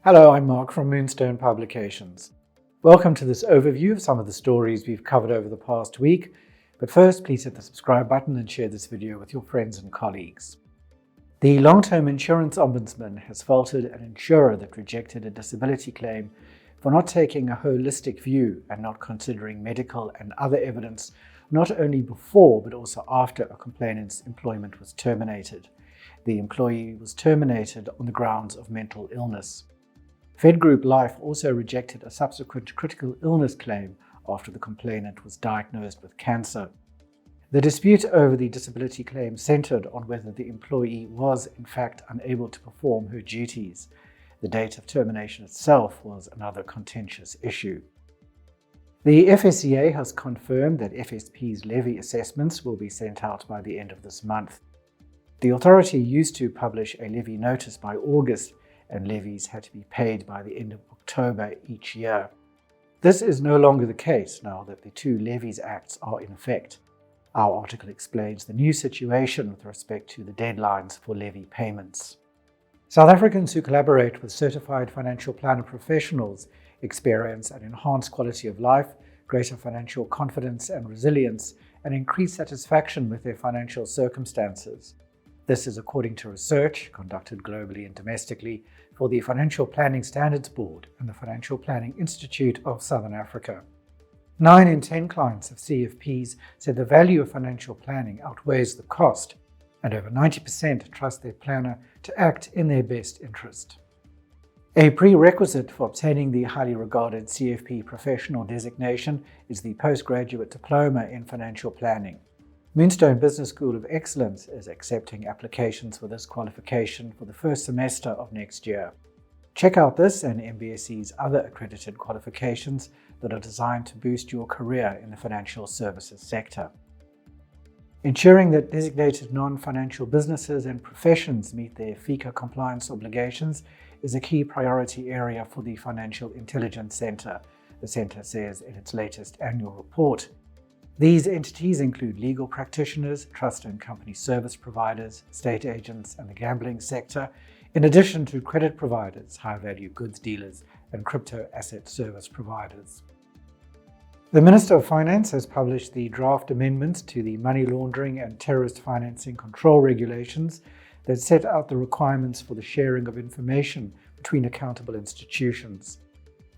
Hello, I'm Mark from Moonstone Publications. Welcome to this overview of some of the stories we've covered over the past week. But first, please hit the subscribe button and share this video with your friends and colleagues. The long-term insurance ombudsman has faulted an insurer that rejected a disability claim for not taking a holistic view and not considering medical and other evidence not only before but also after a complainant's employment was terminated. The employee was terminated on the grounds of mental illness. Fed Group Life also rejected a subsequent critical illness claim after the complainant was diagnosed with cancer. The dispute over the disability claim centered on whether the employee was in fact unable to perform her duties. The date of termination itself was another contentious issue. The FSCA has confirmed that FSP's levy assessments will be sent out by the end of this month. The authority used to publish a levy notice by August, and levies had to be paid by the end of October each year. This is no longer the case now that the two Levies Acts are in effect. Our article explains the new situation with respect to the deadlines for levy payments. South Africans who collaborate with certified financial planner professionals experience an enhanced quality of life, greater financial confidence and resilience, and increased satisfaction with their financial circumstances. This is according to research conducted globally and domestically for the Financial Planning Standards Board and the Financial Planning Institute of Southern Africa. 9 in 10 clients of CFPs said the value of financial planning outweighs the cost, and over 90% trust their planner to act in their best interest. A prerequisite for obtaining the highly regarded CFP professional designation is the postgraduate diploma in financial planning. Moonstone Business School of Excellence is accepting applications for this qualification for the first semester of next year. Check out this and MBSC's other accredited qualifications that are designed to boost your career in the financial services sector. Ensuring that designated non-financial businesses and professions meet their FICA compliance obligations is a key priority area for the Financial Intelligence Center, the center says in its latest annual report. These entities include legal practitioners, trust and company service providers, estate agents, and the gambling sector, in addition to credit providers, high-value goods dealers, and crypto asset service providers. The Minister of Finance has published the draft amendments to the money laundering and terrorist financing control regulations that set out the requirements for the sharing of information between accountable institutions.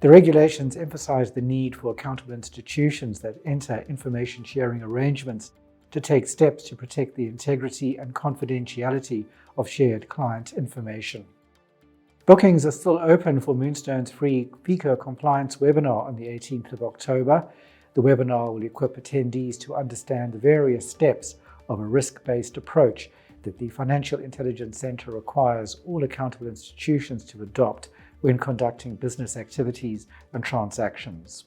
The regulations emphasize the need for accountable institutions that enter information sharing arrangements to take steps to protect the integrity and confidentiality of shared client information. Bookings are still open for Moonstone's free FICA compliance webinar on the 18th of October. The webinar will equip attendees to understand the various steps of a risk-based approach that the Financial Intelligence Center requires all accountable institutions to adopt when conducting business activities and transactions.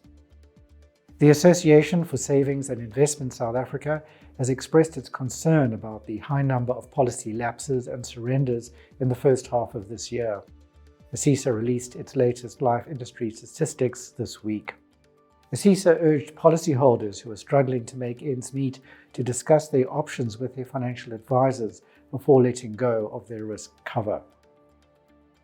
The Association for Savings and Investment South Africa has expressed its concern about the high number of policy lapses and surrenders in the first half of this year. Asisa released its latest life industry statistics this week. Asisa urged policyholders who are struggling to make ends meet to discuss their options with their financial advisors before letting go of their risk cover.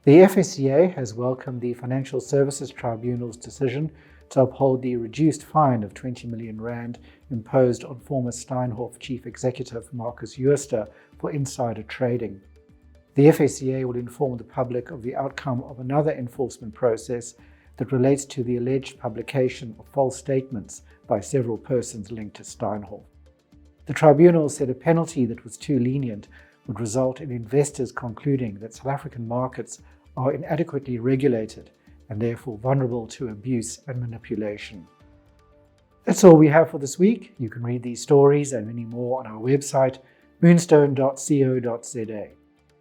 The FSCA has welcomed the Financial Services Tribunal's decision to uphold the reduced fine of 20 million rand imposed on former Steinhoff Chief Executive Markus Jooste for insider trading. The FSCA will inform the public of the outcome of another enforcement process that relates to the alleged publication of false statements by several persons linked to Steinhoff. The tribunal said a penalty that was too lenient would result in investors concluding that South African markets are inadequately regulated and therefore vulnerable to abuse and manipulation. That's all we have for this week. You can read these stories and many more on our website, moonstone.co.za.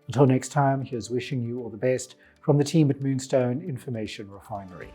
Until next time, here's wishing you all the best from the team at Moonstone Information Refinery.